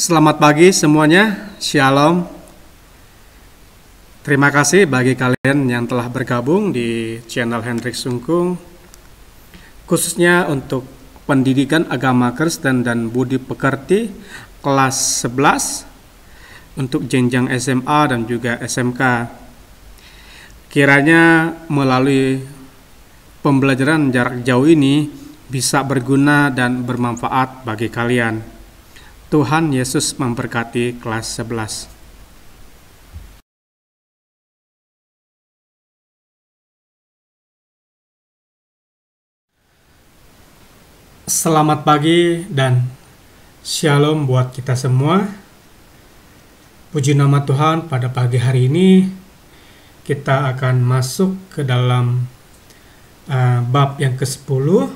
Selamat pagi semuanya, Shalom. Terima kasih bagi kalian yang telah bergabung di channel Hendrik Sungkung, khususnya untuk pendidikan agama Kristen dan budi pekerti kelas 11 untuk jenjang SMA dan juga SMK. Kiranya melalui pembelajaran jarak jauh ini bisa berguna dan bermanfaat bagi kalian. Tuhan Yesus memberkati kelas 11. Selamat pagi dan shalom buat kita semua. Puji nama Tuhan, pada pagi hari ini kita akan masuk ke dalam bab yang ke-10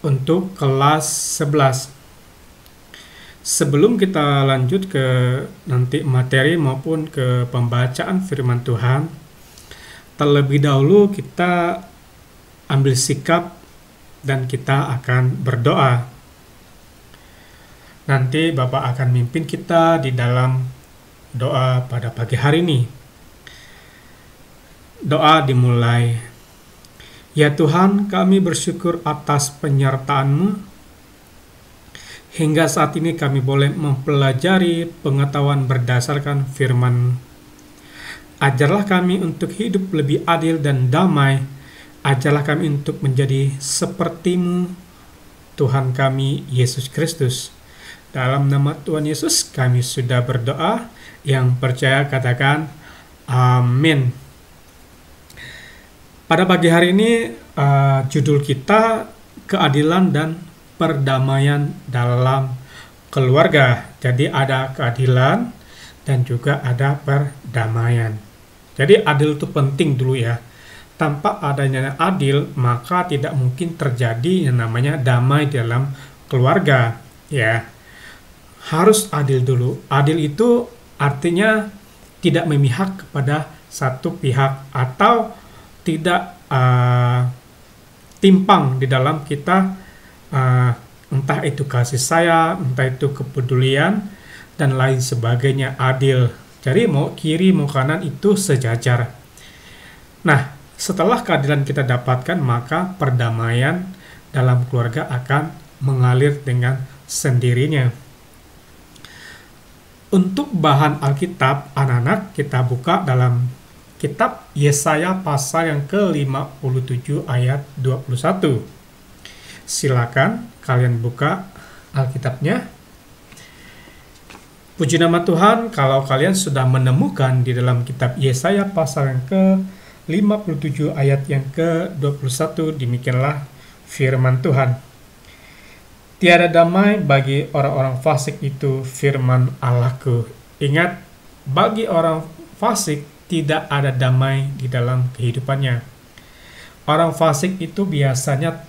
untuk kelas 11. Sebelum kita lanjut ke nanti materi maupun ke pembacaan firman Tuhan, terlebih dahulu kita ambil sikap dan kita akan berdoa. Nanti Bapak akan mimpin kita di dalam doa pada pagi hari ini. Doa dimulai. Ya Tuhan, kami bersyukur atas penyertaan-Mu. Hingga saat ini kami boleh mempelajari pengetahuan berdasarkan firman. Ajarlah kami untuk hidup lebih adil dan damai. Ajarlah kami untuk menjadi seperti-Mu, Tuhan kami Yesus Kristus. Dalam nama Tuhan Yesus kami sudah berdoa. Yang percaya katakan amin. Pada pagi hari ini judul kita keadilan dan perdamaian dalam keluarga. Jadi ada keadilan dan juga ada perdamaian. Jadi adil itu penting dulu ya. Tanpa adanya adil, maka tidak mungkin terjadi yang namanya damai dalam keluarga. Ya, harus adil dulu. Adil itu artinya tidak memihak kepada satu pihak atau tidak timpang di dalam kita. Entah itu kasih sayang, entah itu kepedulian, dan lain sebagainya, adil. Jadi mau kiri mau kanan itu sejajar. Nah, setelah keadilan kita dapatkan, maka perdamaian dalam keluarga akan mengalir dengan sendirinya. Untuk bahan Alkitab, anak-anak kita buka dalam kitab Yesaya pasal yang ke-57 ayat 21. Silakan kalian buka Alkitabnya. Puji nama Tuhan, kalau kalian sudah menemukan di dalam kitab Yesaya pasal yang ke-57 ayat yang ke-21, demikianlah firman Tuhan. Tiada damai bagi orang-orang fasik, itu firman Allahku. Ingat, bagi orang fasik tidak ada damai di dalam kehidupannya. Orang fasik itu biasanya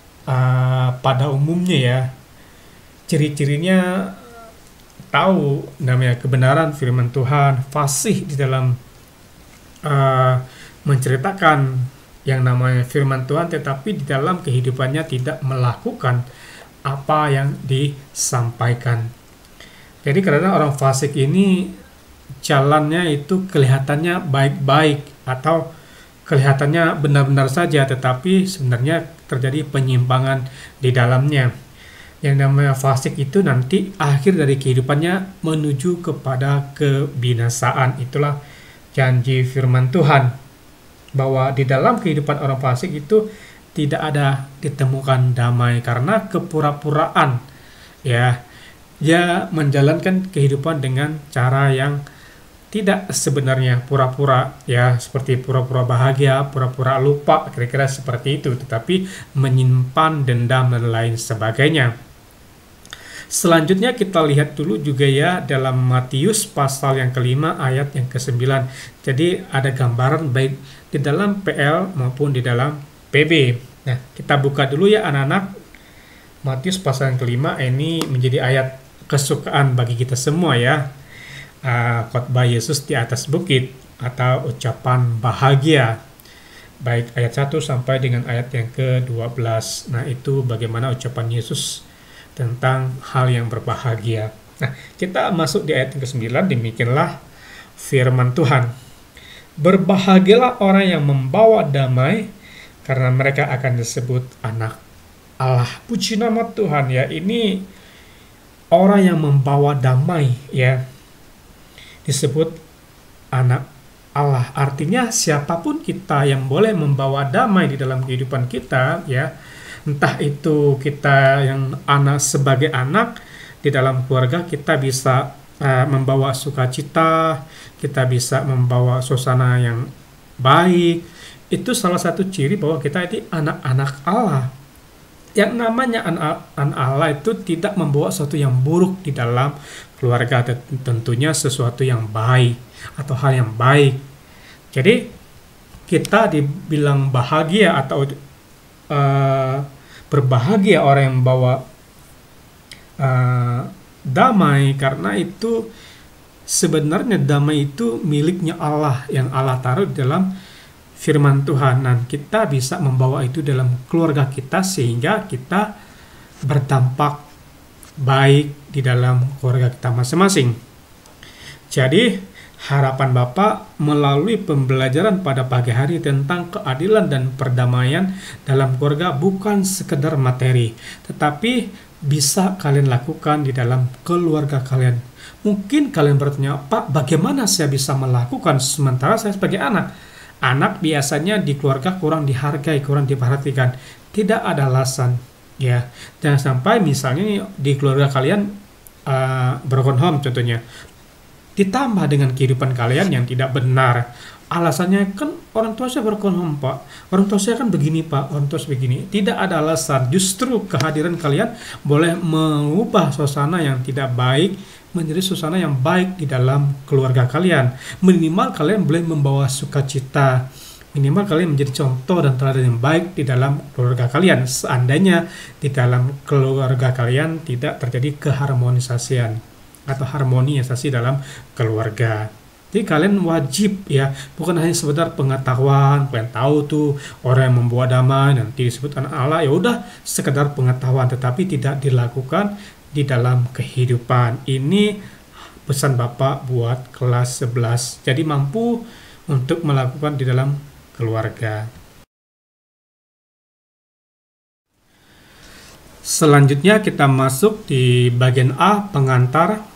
pada umumnya ya, ciri-cirinya tahu namanya kebenaran firman Tuhan, fasih di dalam menceritakan yang namanya firman Tuhan, tetapi di dalam kehidupannya tidak melakukan apa yang disampaikan. Jadi karena orang fasik ini jalannya itu kelihatannya baik-baik atau kelihatannya benar-benar saja, tetapi sebenarnya terjadi penyimpangan di dalamnya. Yang namanya fasik itu nanti akhir dari kehidupannya menuju kepada kebinasaan. Itulah janji firman Tuhan, bahwa di dalam kehidupan orang fasik itu tidak ada ditemukan damai karena kepura-puraan. Ya, dia menjalankan kehidupan dengan cara yang tidak sebenarnya, pura-pura ya, seperti pura-pura bahagia, pura-pura lupa, kira-kira seperti itu, tetapi menyimpan dendam dan lain sebagainya. Selanjutnya kita lihat dulu juga ya dalam Matius pasal yang ke-5 ayat yang ke-9. Jadi ada gambaran baik di dalam PL maupun di dalam PB. Nah, kita buka dulu ya anak-anak. Matius pasal yang ke-5 ini menjadi ayat kesukaan bagi kita semua ya. Khotbah Yesus di atas bukit atau ucapan bahagia, baik ayat 1 sampai dengan ayat yang ke-12. Nah, itu bagaimana ucapan Yesus tentang hal yang berbahagia. Nah, kita masuk di ayat yang ke-9, demikianlah firman Tuhan. Berbahagialah orang yang membawa damai, karena mereka akan disebut anak Allah. Puji nama Tuhan ya, ini orang yang membawa damai ya, disebut anak Allah. Artinya siapapun kita yang boleh membawa damai di dalam kehidupan kita ya, entah itu kita yang sebagai anak di dalam keluarga, kita bisa membawa sukacita, kita bisa membawa suasana yang baik. Itu salah satu ciri bahwa kita ini anak-anak Allah. Yang namanya anak Allah itu tidak membawa sesuatu yang buruk di dalam keluarga, tentunya sesuatu yang baik atau hal yang baik. Jadi kita dibilang bahagia atau berbahagia orang yang membawa damai, karena itu sebenarnya damai itu miliknya Allah, yang Allah taruh di dalam firman Tuhan, dan kita bisa membawa itu dalam keluarga kita sehingga kita berdampak baik di dalam keluarga kita masing-masing. Jadi harapan Bapak melalui pembelajaran pada pagi hari tentang keadilan dan perdamaian dalam keluarga bukan sekedar materi, tetapi bisa kalian lakukan di dalam keluarga kalian. Mungkin kalian bertanya, Pak, bagaimana saya bisa melakukan sementara saya sebagai anak? Anak biasanya di keluarga kurang dihargai, kurang diperhatikan. Tidak ada alasan, ya. Jangan sampai misalnya di keluarga kalian broken home contohnya, ditambah dengan kehidupan kalian yang tidak benar. Alasannya kan orang tua saya broken home, Pak. Orang tua saya kan begini, Pak. Orang tua saya begini. Tidak ada alasan. Justru kehadiran kalian boleh mengubah suasana yang tidak baik menjadi suasana yang baik di dalam keluarga kalian. Minimal kalian boleh membawa sukacita. Minimal kalian menjadi contoh dan teladan yang baik di dalam keluarga kalian. Seandainya di dalam keluarga kalian tidak terjadi keharmonisasian atau harmonisasi dalam keluarga. Jadi kalian wajib ya, bukan hanya sekedar pengetahuan, kalian tahu tuh orang yang membawa damai nanti disebut anak Allah, ya udah sekedar pengetahuan tetapi tidak dilakukan di dalam kehidupan. Ini pesan Bapak buat kelas 11. Jadi mampu untuk melakukan di dalam keluarga. Selanjutnya kita masuk di bagian A, pengantar.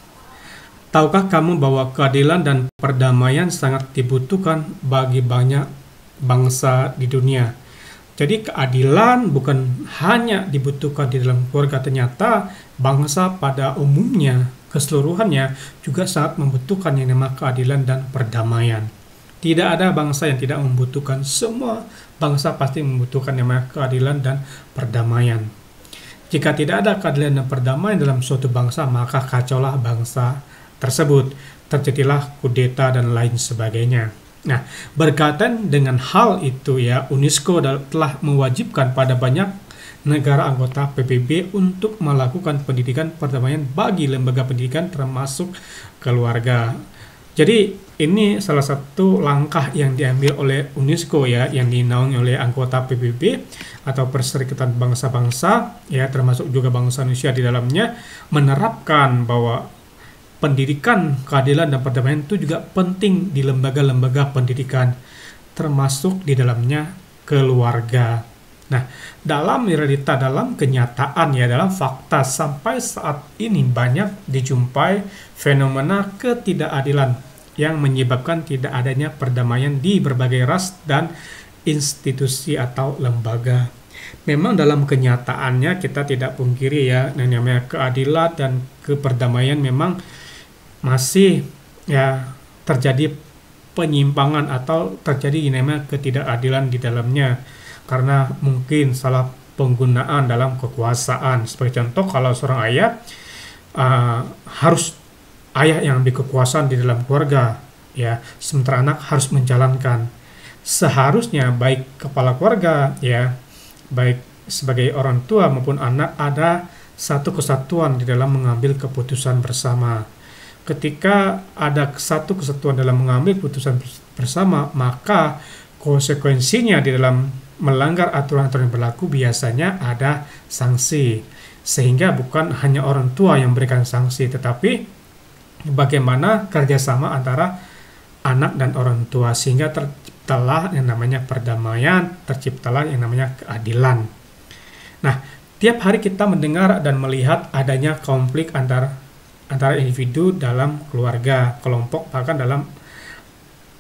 Tahukah kamu bahwa keadilan dan perdamaian sangat dibutuhkan bagi banyak bangsa di dunia? Jadi keadilan bukan hanya dibutuhkan di dalam keluarga, ternyata bangsa pada umumnya, keseluruhannya juga sangat membutuhkan yang namanya keadilan dan perdamaian. Tidak ada bangsa yang tidak membutuhkan, semua bangsa pasti membutuhkan yang namanya keadilan dan perdamaian. Jika tidak ada keadilan dan perdamaian dalam suatu bangsa, maka kacaulah bangsa tersebut, terjadilah kudeta dan lain sebagainya. Nah, berkaitan dengan hal itu ya, UNESCO telah mewajibkan pada banyak negara anggota PBB untuk melakukan pendidikan perdamaian bagi lembaga pendidikan termasuk keluarga. Jadi ini salah satu langkah yang diambil oleh UNESCO ya, yang dinaungi oleh anggota PBB atau Perserikatan Bangsa-Bangsa ya, termasuk juga bangsa Indonesia di dalamnya, menerapkan bahwa pendidikan, keadilan, dan perdamaian itu juga penting di lembaga-lembaga pendidikan, termasuk di dalamnya keluarga. Nah, dalam realita, dalam kenyataan ya, dalam fakta sampai saat ini banyak dijumpai fenomena ketidakadilan yang menyebabkan tidak adanya perdamaian di berbagai ras dan institusi atau lembaga. Memang dalam kenyataannya kita tidak pungkiri ya, yang namanya keadilan dan keperdamaian memang masih ya terjadi penyimpangan atau terjadi namanya ketidakadilan di dalamnya karena mungkin salah penggunaan dalam kekuasaan. Sebagai contoh, kalau seorang ayah harus ayah yang ambil kekuasaan di dalam keluarga ya, sementara anak harus menjalankan. Seharusnya baik kepala keluarga ya, baik sebagai orang tua maupun anak, ada satu kesatuan di dalam mengambil keputusan bersama. Ketika ada satu kesatuan dalam mengambil keputusan bersama, maka konsekuensinya di dalam melanggar aturan-aturan yang berlaku biasanya ada sanksi. Sehingga bukan hanya orang tua yang memberikan sanksi, tetapi bagaimana kerjasama antara anak dan orang tua sehingga terciptalah yang namanya perdamaian, terciptalah yang namanya keadilan. Nah, tiap hari kita mendengar dan melihat adanya konflik antara individu dalam keluarga, kelompok, bahkan dalam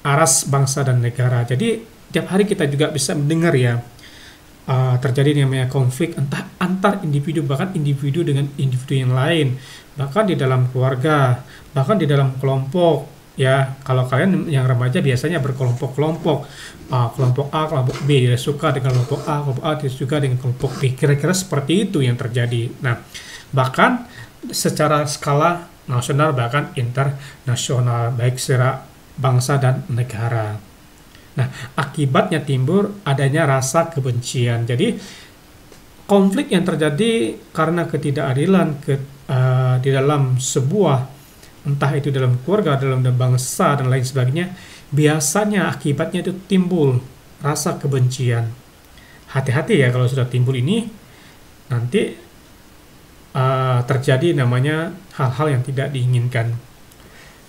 aras bangsa dan negara. Jadi tiap hari kita juga bisa mendengar ya terjadi yang namanya konflik entah antar individu, bahkan individu dengan individu yang lain, bahkan di dalam keluarga, bahkan di dalam kelompok. Ya, kalau kalian yang remaja biasanya berkelompok-kelompok, kelompok A, kelompok B tidak suka dengan kelompok A, kelompok A tidak suka dengan kelompok B. Kira-kira seperti itu yang terjadi. Nah, bahkan secara skala nasional bahkan internasional, baik secara bangsa dan negara. Nah, akibatnya timbul adanya rasa kebencian. Jadi, konflik yang terjadi karena ketidakadilan di dalam sebuah, entah itu dalam keluarga, dalam bangsa, dan lain sebagainya, biasanya akibatnya itu timbul rasa kebencian. Hati-hati ya kalau sudah timbul ini, nanti terjadi namanya hal-hal yang tidak diinginkan.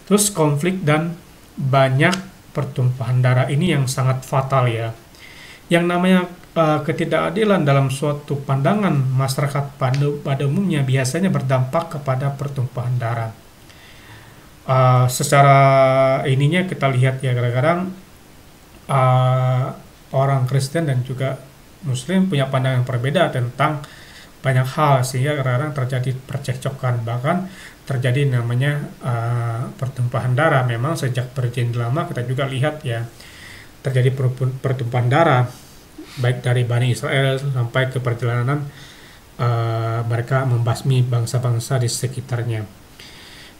Terus konflik dan banyak pertumpahan darah ini yang sangat fatal ya. Yang namanya ketidakadilan dalam suatu pandangan masyarakat pada umumnya biasanya berdampak kepada pertumpahan darah. Secara ininya kita lihat ya, kadang-kadang orang Kristen dan juga Muslim punya pandangan berbeda tentang banyak hal, sehingga kadang-kadang terjadi percekcokan, bahkan terjadi namanya pertumpahan darah. Memang sejak perjanjian lama kita juga lihat ya terjadi pertumpahan darah, baik dari Bani Israel sampai ke perjalanan mereka membasmi bangsa-bangsa di sekitarnya.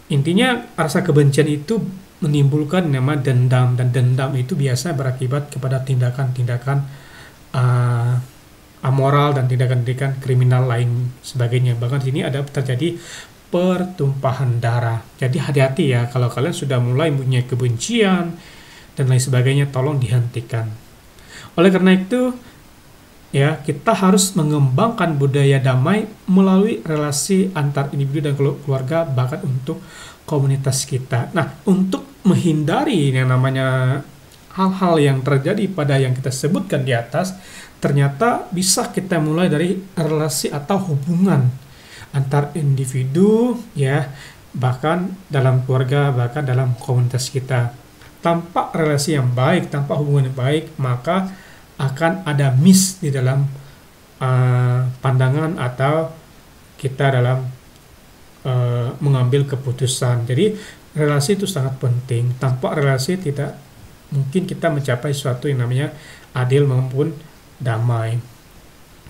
Intinya rasa kebencian itu menimbulkan nama dendam, dan dendam itu biasa berakibat kepada tindakan-tindakan amoral dan tindakan-tindakan kriminal lain sebagainya. Bahkan di sini ada terjadi pertumpahan darah. Jadi hati-hati ya kalau kalian sudah mulai punya kebencian dan lain sebagainya, tolong dihentikan. Oleh karena itu ya, kita harus mengembangkan budaya damai melalui relasi antar individu dan keluarga, bahkan untuk komunitas kita. Nah, untuk menghindari yang namanya hal-hal yang terjadi pada yang kita sebutkan di atas, ternyata bisa kita mulai dari relasi atau hubungan antar individu ya, bahkan dalam keluarga, bahkan dalam komunitas kita. Tanpa relasi yang baik, tanpa hubungan yang baik, maka akan ada miss di dalam pandangan atau kita dalam mengambil keputusan. Jadi relasi itu sangat penting. Tanpa relasi tidak mungkin kita mencapai sesuatu yang namanya adil maupun damai.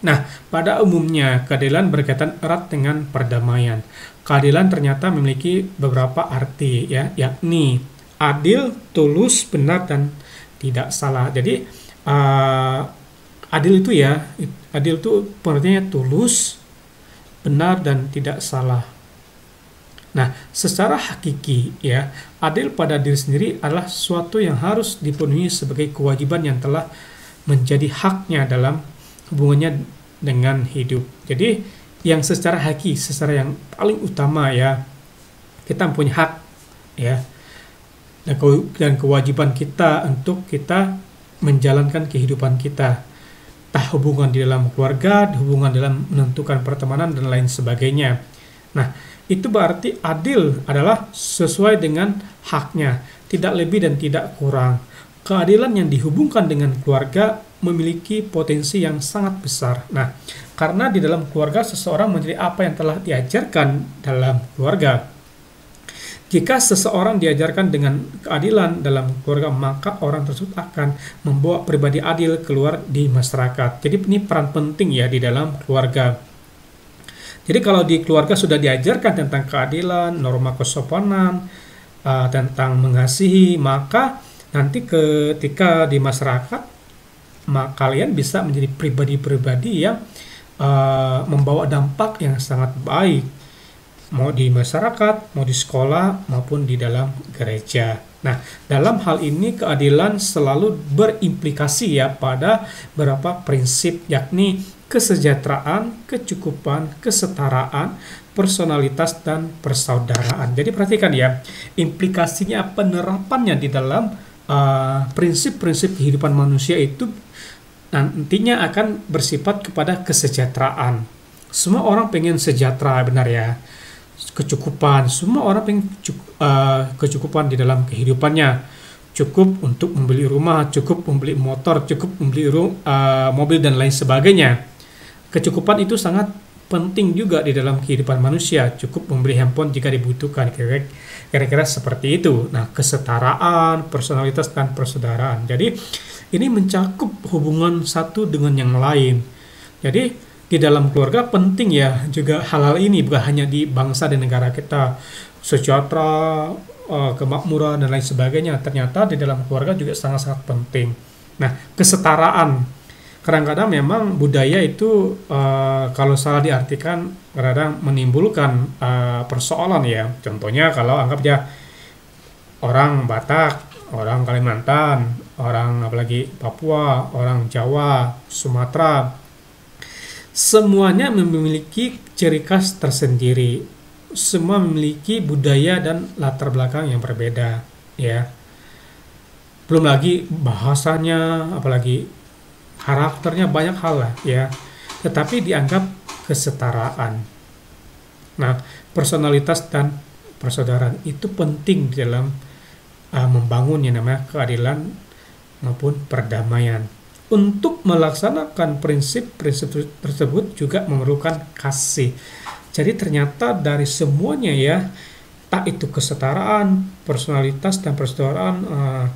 Nah, pada umumnya keadilan berkaitan erat dengan perdamaian. Keadilan ternyata memiliki beberapa arti ya, yakni adil, tulus, benar, dan tidak salah. Jadi adil itu ya, adil itu pengertiannya tulus, benar, dan tidak salah. Nah, secara hakiki ya, adil pada diri sendiri adalah sesuatu yang harus dipenuhi sebagai kewajiban yang telah menjadi haknya dalam hubungannya dengan hidup. Jadi yang secara hakiki, secara yang paling utama ya, kita mempunyai hak ya, dan kewajiban kita untuk kita menjalankan kehidupan kita, entah hubungan di dalam keluarga, hubungan dalam menentukan pertemanan, dan lain sebagainya. Nah, itu berarti adil adalah sesuai dengan haknya, tidak lebih dan tidak kurang. Keadilan yang dihubungkan dengan keluarga memiliki potensi yang sangat besar. Nah, karena di dalam keluarga seseorang menjadi apa yang telah diajarkan dalam keluarga. Jika seseorang diajarkan dengan keadilan dalam keluarga, maka orang tersebut akan membawa pribadi adil keluar di masyarakat. Jadi ini peran penting ya di dalam keluarga. Jadi kalau di keluarga sudah diajarkan tentang keadilan, norma kesopanan, tentang mengasihi, maka nanti ketika di masyarakat, maka kalian bisa menjadi pribadi-pribadi yang membawa dampak yang sangat baik. mau di masyarakat, mau di sekolah, maupun di dalam gereja. Nah, dalam hal ini keadilan selalu berimplikasi ya pada beberapa prinsip, yakni kesejahteraan, kecukupan, kesetaraan, personalitas, dan persaudaraan. Jadi perhatikan ya, implikasinya penerapannya di dalam prinsip-prinsip kehidupan manusia itu nantinya akan bersifat kepada kesejahteraan. Semua orang pengen sejahtera, benar ya. Kecukupan, semua orang pengen kecukupan di dalam kehidupannya. Cukup untuk membeli rumah, cukup membeli motor, cukup membeli mobil dan lain sebagainya. Kecukupan itu sangat penting juga di dalam kehidupan manusia. Cukup membeli handphone jika dibutuhkan, kira-kira seperti itu. Nah, kesetaraan, personalitas, dan persaudaraan. Jadi ini mencakup hubungan satu dengan yang lain. Jadi di dalam keluarga penting ya juga hal-hal ini, bukan hanya di bangsa dan negara kita, sejahtera, kemakmuran dan lain sebagainya. Ternyata di dalam keluarga juga sangat-sangat penting. Nah, kesetaraan, kadang-kadang memang budaya itu kalau salah diartikan kadang menimbulkan persoalan ya. Contohnya kalau anggap ya orang Batak, orang Kalimantan, orang apalagi Papua, orang Jawa, Sumatera, semuanya memiliki ciri khas tersendiri. Semua memiliki budaya dan latar belakang yang berbeda, ya. Belum lagi bahasanya, apalagi karakternya, banyak hal lah, ya. Tetapi dianggap kesetaraan. Nah, personalitas dan persaudaraan itu penting di dalam membangun yang namanya keadilan maupun perdamaian. Untuk melaksanakan prinsip-prinsip tersebut juga memerlukan kasih. Jadi ternyata dari semuanya ya, tak itu kesetaraan, personalitas dan persaudaraan,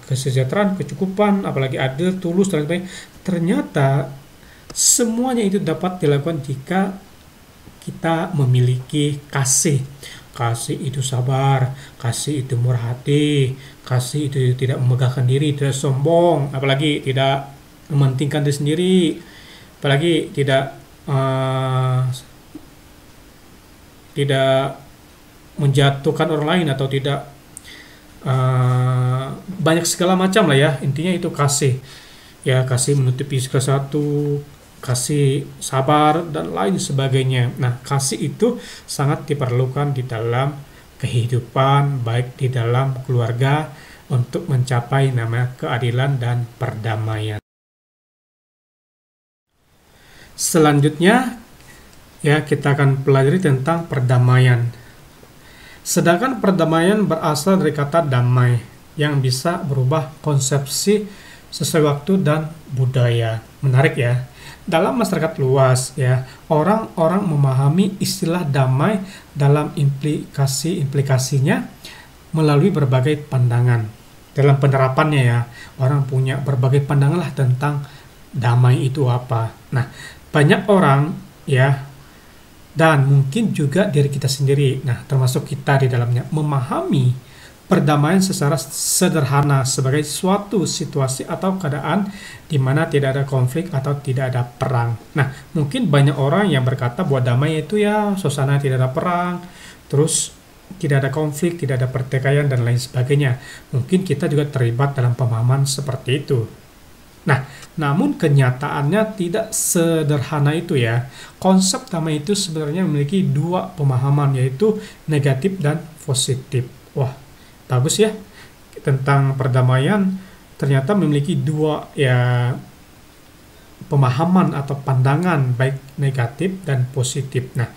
kesejahteraan, kecukupan, apalagi adil, tulus dan lain-lain, ternyata semuanya itu dapat dilakukan jika kita memiliki kasih. Kasih itu sabar, kasih itu murah hati, kasih itu tidak memegahkan diri, tidak sombong, apalagi tidak mementingkan diri sendiri, apalagi tidak menjatuhkan orang lain atau tidak banyak segala macam lah ya. Intinya itu kasih ya, kasih menutupi segala satu, kasih sabar dan lain sebagainya. Nah, kasih itu sangat diperlukan di dalam kehidupan, baik di dalam keluarga, untuk mencapai namanya keadilan dan perdamaian. Selanjutnya ya, kita akan pelajari tentang perdamaian. Sedangkan perdamaian berasal dari kata damai yang bisa berubah konsepsi sesuai waktu dan budaya. Menarik ya. Dalam masyarakat luas ya, orang-orang memahami istilah damai dalam implikasinya melalui berbagai pandangan. Dalam penerapannya ya, orang punya berbagai pandangan lah tentang damai itu apa. Nah, banyak orang ya, dan mungkin juga diri kita sendiri, nah termasuk kita di dalamnya, memahami perdamaian secara sederhana sebagai suatu situasi atau keadaan di mana tidak ada konflik atau tidak ada perang. Nah, mungkin banyak orang yang berkata bahwa damai itu ya suasana tidak ada perang, terus tidak ada konflik, tidak ada pertikaian dan lain sebagainya. Mungkin kita juga terlibat dalam pemahaman seperti itu. Nah, namun kenyataannya tidak sederhana itu ya. Konsep damai itu sebenarnya memiliki dua pemahaman, yaitu negatif dan positif. Wah, bagus ya. Tentang perdamaian ternyata memiliki dua ya pemahaman atau pandangan, baik negatif dan positif. Nah,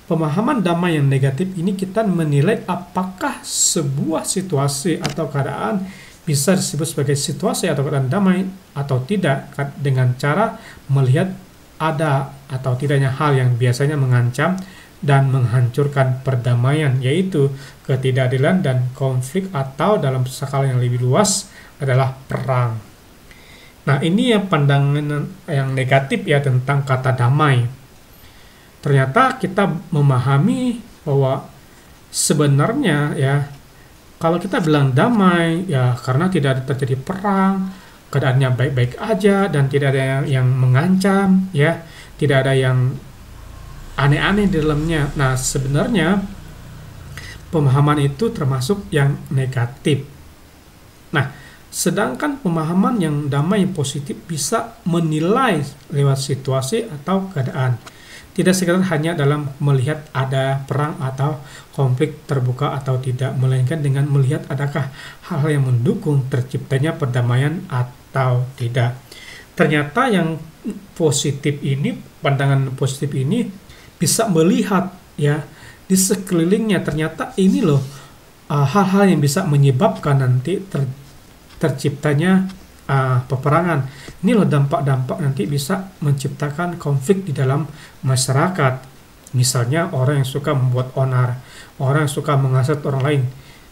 pemahaman damai yang negatif ini kita menilai apakah sebuah situasi atau keadaan bisa disebut sebagai situasi atau keadaan damai atau tidak dengan cara melihat ada atau tidaknya hal yang biasanya mengancam dan menghancurkan perdamaian, yaitu ketidakadilan dan konflik, atau dalam skala yang lebih luas adalah perang. Nah, ini ya pandangan yang negatif ya tentang kata damai. Ternyata kita memahami bahwa sebenarnya ya, kalau kita bilang damai, ya karena tidak terjadi perang, keadaannya baik-baik aja, dan tidak ada yang mengancam, ya, tidak ada yang aneh-aneh di dalamnya. Nah, sebenarnya pemahaman itu termasuk yang negatif. Nah, sedangkan pemahaman yang damai yang positif bisa menilai lewat situasi atau keadaan. Tidak sekedar hanya dalam melihat ada perang atau konflik terbuka atau tidak, melainkan dengan melihat adakah hal yang mendukung terciptanya perdamaian atau tidak. Ternyata yang positif ini, pandangan positif ini bisa melihat ya di sekelilingnya, ternyata ini loh hal-hal yang bisa menyebabkan nanti terciptanya peperangan. Ini loh dampak-dampak nanti bisa menciptakan konflik di dalam masyarakat. Misalnya orang yang suka membuat onar, orang yang suka menghasut orang lain.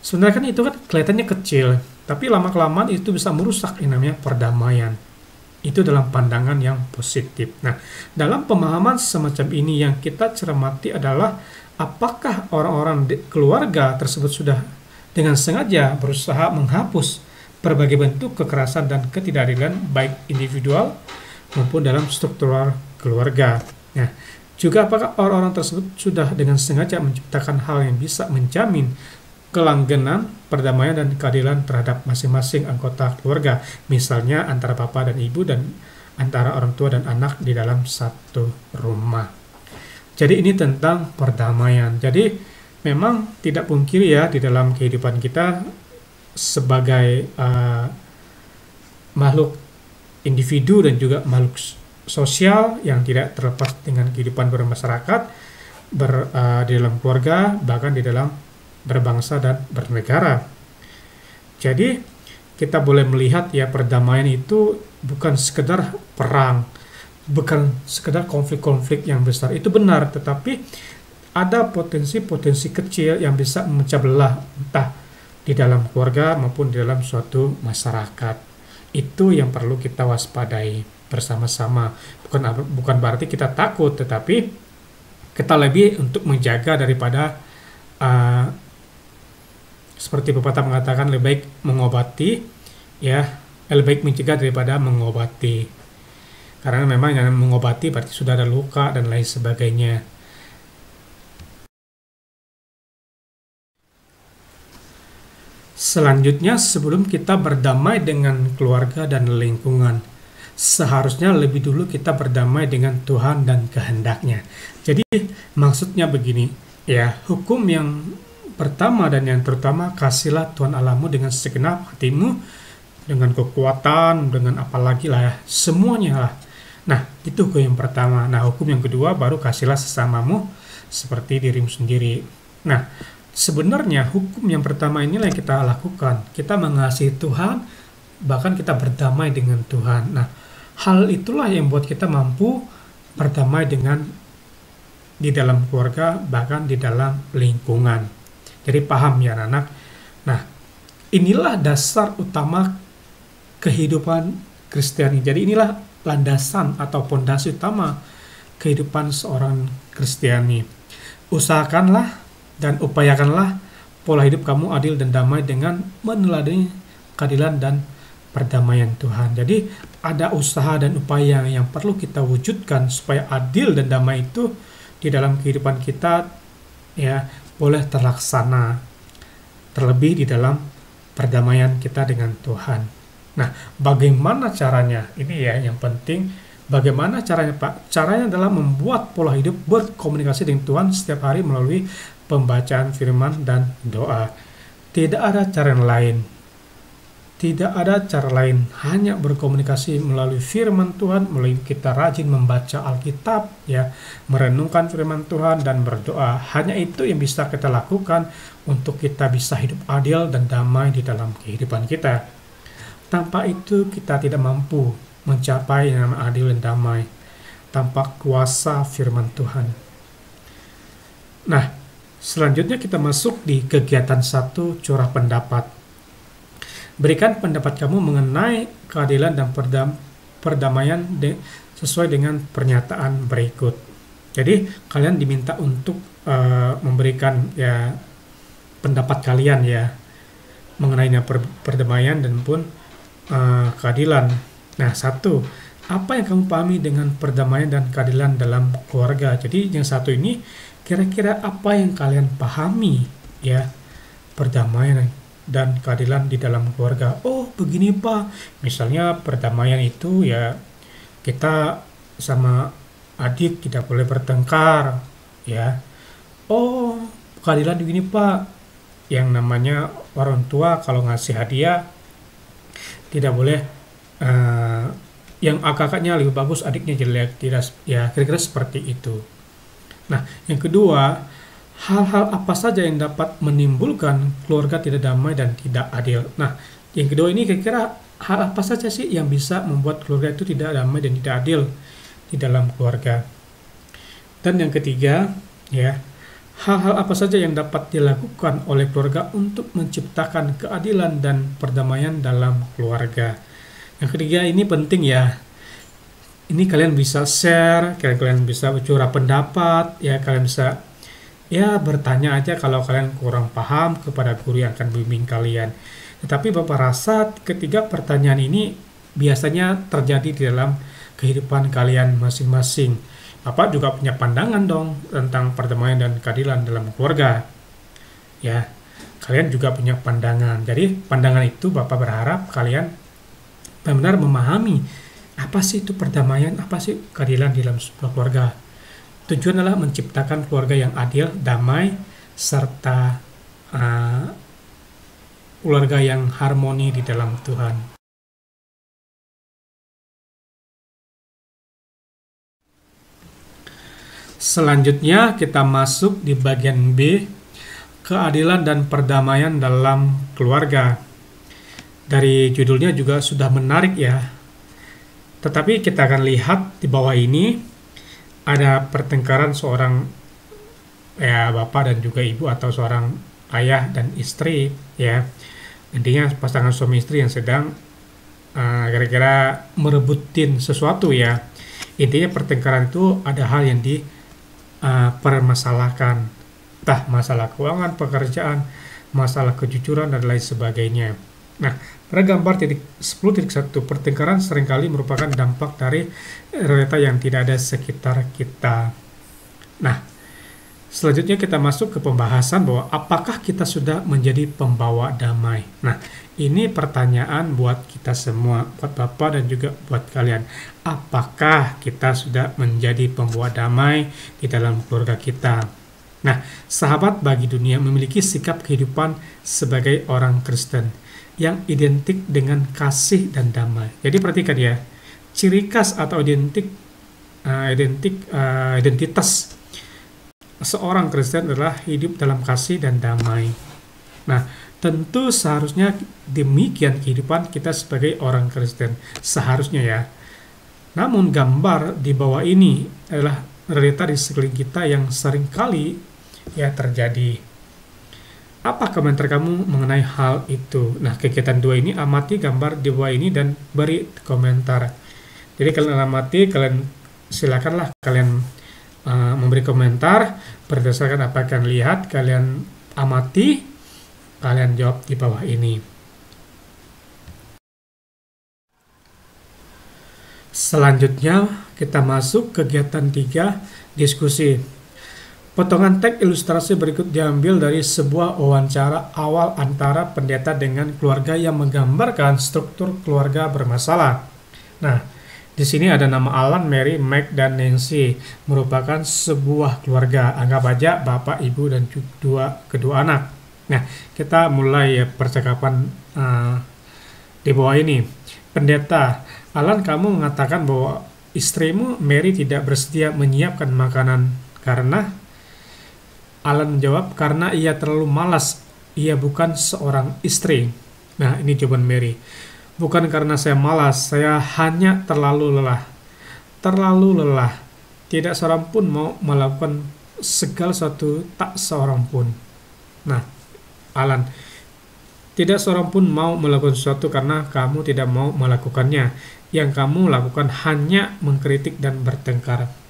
Sebenarnya kan itu kan kelihatannya kecil, tapi lama-kelamaan itu bisa merusak yang namanya perdamaian. Itu dalam pandangan yang positif. Nah, dalam pemahaman semacam ini yang kita cermati adalah apakah orang-orang keluarga tersebut sudah dengan sengaja berusaha menghapus berbagai bentuk kekerasan dan ketidakadilan baik individual maupun dalam struktural keluarga. Nah, juga apakah orang-orang tersebut sudah dengan sengaja menciptakan hal yang bisa menjamin kelanggengan, perdamaian, dan keadilan terhadap masing-masing anggota keluarga, misalnya antara bapak dan ibu dan antara orang tua dan anak di dalam satu rumah. Jadi ini tentang perdamaian. Jadi memang tidak pungkiri ya, di dalam kehidupan kita sebagai makhluk individu dan juga makhluk sosial yang tidak terlepas dengan kehidupan bermasyarakat, di dalam keluarga, bahkan di dalam berbangsa dan bernegara. Jadi kita boleh melihat ya, perdamaian itu bukan sekedar perang, bukan sekedar konflik-konflik yang besar, itu benar, tetapi ada potensi-potensi kecil yang bisa memecah belah entah di dalam keluarga maupun di dalam suatu masyarakat. Itu yang perlu kita waspadai bersama-sama. Bukan berarti kita takut, tetapi kita lebih untuk menjaga daripada seperti pepatah mengatakan lebih baik mengobati ya, lebih baik mencegah daripada mengobati. Karena memang yang mengobati berarti sudah ada luka dan lain sebagainya. Selanjutnya, sebelum kita berdamai dengan keluarga dan lingkungan, seharusnya lebih dulu kita berdamai dengan Tuhan dan kehendaknya. Jadi maksudnya begini ya, hukum yang pertama dan yang terutama, kasihlah Tuhan Allahmu dengan segenap hatimu, dengan kekuatan, dengan apalagi lah ya, semuanya lah. Nah, itu hukum yang pertama. Nah, hukum yang kedua baru kasihlah sesamamu seperti dirimu sendiri. Nah, sebenarnya hukum yang pertama inilah yang kita lakukan. Kita mengasihi Tuhan, bahkan kita berdamai dengan Tuhan. Nah, hal itulah yang buat kita mampu berdamai dengan di dalam keluarga, bahkan di dalam lingkungan. Jadi paham ya anak. Nah, inilah dasar utama kehidupan Kristiani. Jadi inilah landasan atau pondasi utama kehidupan seorang Kristiani. Usahakanlah dan upayakanlah pola hidup kamu adil dan damai dengan meneladani keadilan dan perdamaian Tuhan. Jadi ada usaha dan upaya yang perlu kita wujudkan supaya adil dan damai itu di dalam kehidupan kita ya boleh terlaksana, terlebih di dalam perdamaian kita dengan Tuhan. Nah, bagaimana caranya? Ini ya yang penting. Bagaimana caranya, Pak? Caranya adalah membuat pola hidup berkomunikasi dengan Tuhan setiap hari melalui pembacaan firman dan doa. Tidak ada cara yang lain. Tidak ada cara lain, hanya berkomunikasi melalui firman Tuhan, melalui kita rajin membaca Alkitab, ya, merenungkan firman Tuhan dan berdoa. Hanya itu yang bisa kita lakukan untuk kita bisa hidup adil dan damai di dalam kehidupan kita. Tanpa itu kita tidak mampu mencapai yang namanya adil dan damai tanpa kuasa firman Tuhan. Nah, selanjutnya kita masuk di kegiatan 1, curah pendapat. Berikan pendapat kamu mengenai keadilan dan perdamaian sesuai dengan pernyataan berikut. Jadi kalian diminta untuk memberikan ya pendapat kalian ya mengenai perdamaian dan pun keadilan. Nah, 1, apa yang kamu pahami dengan perdamaian dan keadilan dalam keluarga? Jadi yang 1 ini kira-kira apa yang kalian pahami ya perdamaian dan keadilan di dalam keluarga. Oh, begini Pak. Misalnya perdamaian itu ya kita sama adik tidak boleh bertengkar, ya. Oh, keadilan begini Pak. Yang namanya orang tua kalau ngasih hadiah tidak boleh eh, yang kakaknya lebih bagus, adiknya jelek. Tidak, ya kira-kira seperti itu. Nah, yang kedua, hal-hal apa saja yang dapat menimbulkan keluarga tidak damai dan tidak adil. Nah, yang kedua ini kira-kira hal apa saja sih yang bisa membuat keluarga itu tidak damai dan tidak adil di dalam keluarga. Dan yang ketiga, ya, hal-hal apa saja yang dapat dilakukan oleh keluarga untuk menciptakan keadilan dan perdamaian dalam keluarga. Yang ketiga ini penting ya. Ini kalian bisa share, kalian bisa curah pendapat, ya kalian bisa ya bertanya aja kalau kalian kurang paham kepada guru yang akan bimbing kalian. Tetapi Bapak rasa ketiga pertanyaan ini biasanya terjadi di dalam kehidupan kalian masing-masing. Bapak juga punya pandangan dong tentang perdamaian dan keadilan dalam keluarga. Ya, kalian juga punya pandangan. Jadi pandangan itu Bapak berharap kalian benar-benar memahami apa sih itu perdamaian, apa sih keadilan di dalam sebuah keluarga. Tujuan adalah menciptakan keluarga yang adil, damai, serta keluarga yang harmoni di dalam Tuhan. Selanjutnya kita masuk di bagian B, keadilan dan perdamaian dalam keluarga. Dari judulnya juga sudah menarik ya. Tetapi kita akan lihat di bawah ini ada pertengkaran seorang ya bapak dan juga ibu atau seorang ayah dan istri ya. Intinya pasangan suami istri yang sedang kira-kira merebutin sesuatu ya. Intinya pertengkaran itu ada hal yang dipermasalahkan, entah masalah keuangan, pekerjaan, masalah kejujuran dan lain sebagainya. Nah, pada gambar 10.1 pertengkaran seringkali merupakan dampak dari realita yang tidak ada sekitar kita. Nah, selanjutnya kita masuk ke pembahasan bahwa apakah kita sudah menjadi pembawa damai. Nah, ini pertanyaan buat kita semua, buat Bapak dan juga buat kalian. Apakah kita sudah menjadi pembawa damai di dalam keluarga kita? Nah, sahabat bagi dunia memiliki sikap kehidupan sebagai orang Kristen yang identik dengan kasih dan damai. Jadi perhatikan ya, ciri khas atau identitas seorang Kristen adalah hidup dalam kasih dan damai. Nah, tentu seharusnya demikian kehidupan kita sebagai orang Kristen. Seharusnya ya. Namun gambar di bawah ini adalah realita di sekeliling kita yang seringkali ya terjadi. Apa komentar kamu mengenai hal itu? Nah, kegiatan 2 ini amati gambar di bawah ini dan beri komentar. Jadi kalian amati, kalian silakanlah kalian memberi komentar berdasarkan apa yang kalian lihat, kalian amati, kalian jawab di bawah ini. Selanjutnya kita masuk kegiatan 3, diskusi. Potongan teks ilustrasi berikut diambil dari sebuah wawancara awal antara pendeta dengan keluarga yang menggambarkan struktur keluarga bermasalah. Nah, di sini ada nama Alan, Mary, Mike, dan Nancy, merupakan sebuah keluarga. Anggap aja bapak, ibu, dan kedua anak. Nah, kita mulai percakapan di bawah ini. Pendeta, Alan, kamu mengatakan bahwa istrimu Mary tidak bersedia menyiapkan makanan karena Alan menjawab, karena ia terlalu malas. Ia bukan seorang istri. Nah, ini jawaban Mary. Bukan karena saya malas, saya hanya terlalu lelah. Terlalu lelah. Tidak seorang pun mau melakukan segala sesuatu, tak seorang pun. Nah, Alan, tidak seorang pun mau melakukan sesuatu karena kamu tidak mau melakukannya. Yang kamu lakukan hanya mengkritik dan bertengkar.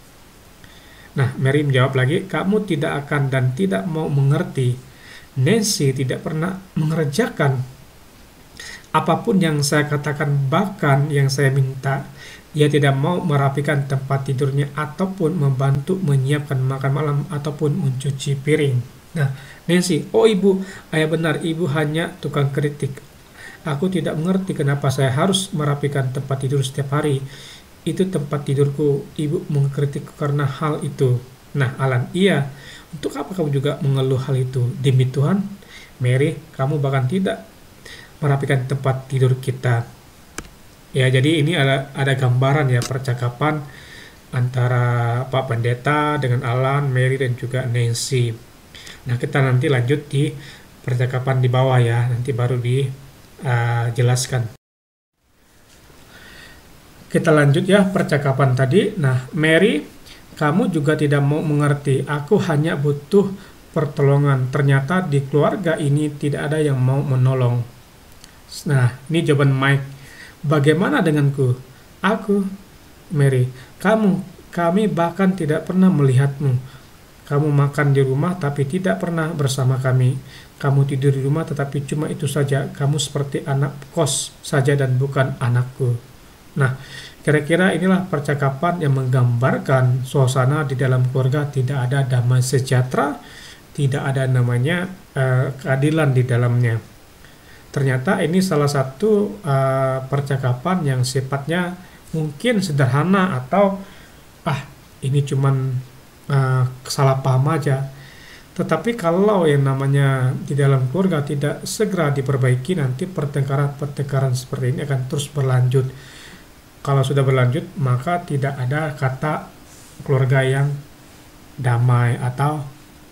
Nah, Mary menjawab lagi, kamu tidak akan dan tidak mau mengerti. Nancy tidak pernah mengerjakan apapun yang saya katakan, bahkan yang saya minta. Dia tidak mau merapikan tempat tidurnya ataupun membantu menyiapkan makan malam ataupun mencuci piring. Nah, Nancy, oh ibu, ayah benar, ibu hanya tukang kritik. Aku tidak mengerti kenapa saya harus merapikan tempat tidur setiap hari. Itu tempat tidurku, ibu mengkritik karena hal itu. Nah, Alan, iya. Untuk apa kamu juga mengeluh hal itu? Demi Tuhan, Mary, kamu bahkan tidak merapikan tempat tidur kita. Ya, jadi ini ada gambaran ya percakapan antara Pak Pendeta dengan Alan, Mary, dan juga Nancy. Nah, kita nanti lanjut di percakapan di bawah ya, nanti baru dijelaskan. Kita lanjut ya percakapan tadi. Nah, Mary, kamu juga tidak mau mengerti. Aku hanya butuh pertolongan. Ternyata di keluarga ini tidak ada yang mau menolong. Nah, ini jawaban Mike. Bagaimana denganku? Aku, Mary, kami bahkan tidak pernah melihatmu. Kamu makan di rumah tapi tidak pernah bersama kami. Kamu tidur di rumah tetapi cuma itu saja. Kamu seperti anak kos saja dan bukan anakku. Nah, kira-kira inilah percakapan yang menggambarkan suasana di dalam keluarga tidak ada damai sejahtera, tidak ada namanya keadilan di dalamnya. Ternyata ini salah satu percakapan yang sifatnya mungkin sederhana atau ini cuman salah paham aja. Tetapi kalau yang namanya di dalam keluarga tidak segera diperbaiki, nanti pertengkaran seperti ini akan terus berlanjut. Kalau sudah berlanjut, maka tidak ada kata keluarga yang damai atau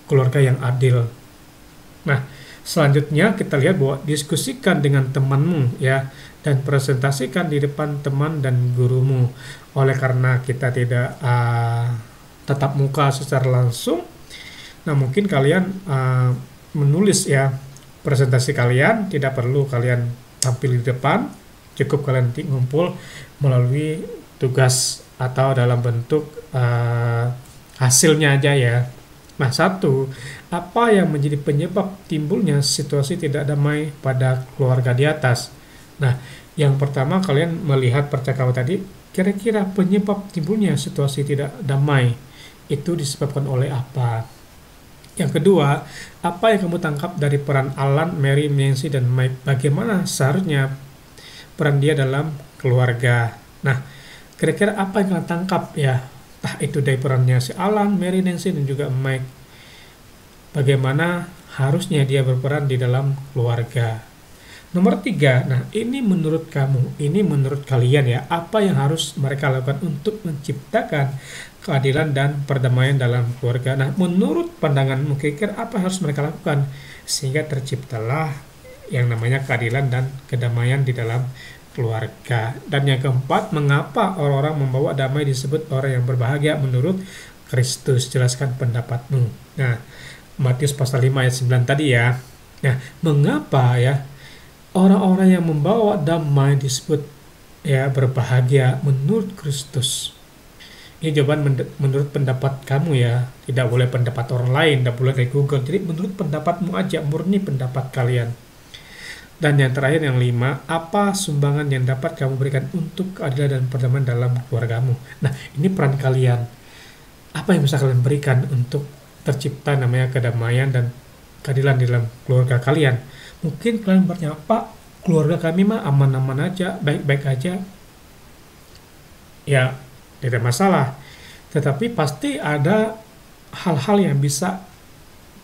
keluarga yang adil. Nah, selanjutnya kita lihat bahwa diskusikan dengan temanmu ya, dan presentasikan di depan teman dan gurumu. Oleh karena kita tidak tatap muka secara langsung, nah mungkin kalian menulis ya presentasi kalian, tidak perlu kalian tampil di depan, cukup kalian ngumpul melalui tugas atau dalam bentuk hasilnya aja ya. Nah, satu, apa yang menjadi penyebab timbulnya situasi tidak damai pada keluarga di atas? Nah, yang pertama kalian melihat percakapan tadi, kira-kira penyebab timbulnya situasi tidak damai itu disebabkan oleh apa? Yang kedua, apa yang kamu tangkap dari peran Alan, Mary, Nancy, dan Mike? Bagaimana seharusnya peran dia dalam keluarga? Nah, kira-kira apa yang kalian tangkap ya? Itu dari perannya si Alan, Mary, Nancy, dan juga Mike. Bagaimana harusnya dia berperan di dalam keluarga? Nomor 3, nah ini menurut kamu, ini menurut kalian ya, apa yang harus mereka lakukan untuk menciptakan keadilan dan perdamaian dalam keluarga? Nah, menurut pandanganmu, kira-kira apa yang harus mereka lakukan sehingga terciptalah yang namanya keadilan dan kedamaian di dalam keluarga? Dan yang keempat, mengapa orang-orang membawa damai disebut orang yang berbahagia menurut Kristus? Jelaskan pendapatmu. Nah, Matius pasal 5 ayat 9 tadi ya. Nah, mengapa ya orang-orang yang membawa damai disebut ya berbahagia menurut Kristus? Ini jawaban menurut pendapat kamu ya. Tidak boleh pendapat orang lain, tidak boleh dari Google. Jadi menurut pendapatmu aja, murni pendapat kalian. Dan yang terakhir, yang 5, apa sumbangan yang dapat kamu berikan untuk keadilan dan perdamaian dalam keluargamu? Nah, ini peran kalian. Apa yang bisa kalian berikan untuk tercipta namanya kedamaian dan keadilan di dalam keluarga kalian? Mungkin kalian bertanya, Pak, keluarga kami mah aman-aman aja, baik-baik aja. Ya, tidak masalah. Tetapi pasti ada hal-hal yang bisa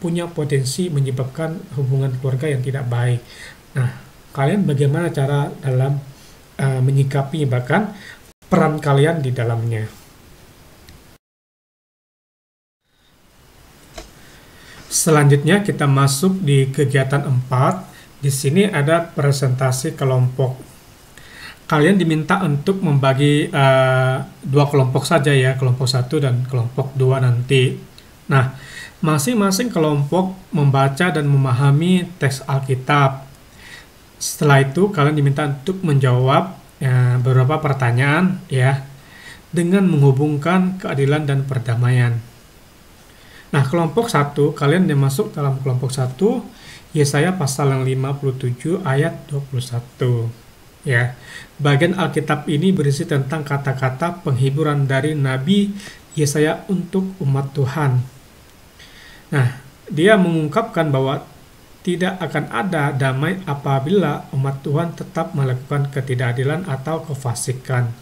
punya potensi menyebabkan hubungan keluarga yang tidak baik. Nah, kalian bagaimana cara dalam menyikapi bahkan peran kalian di dalamnya? Selanjutnya kita masuk di kegiatan 4. Di sini ada presentasi kelompok. Kalian diminta untuk membagi 2 kelompok saja ya, kelompok 1 dan kelompok 2 nanti. Nah, masing-masing kelompok membaca dan memahami teks Alkitab. Setelah itu kalian diminta untuk menjawab beberapa pertanyaan ya dengan menghubungkan keadilan dan perdamaian. Nah, kelompok 1, kalian yang masuk dalam kelompok 1, Yesaya pasal yang 57 ayat 21. Ya, bagian Alkitab ini berisi tentang kata-kata penghiburan dari Nabi Yesaya untuk umat Tuhan. Nah, dia mengungkapkan bahwa tidak akan ada damai apabila umat Tuhan tetap melakukan ketidakadilan atau kefasikan.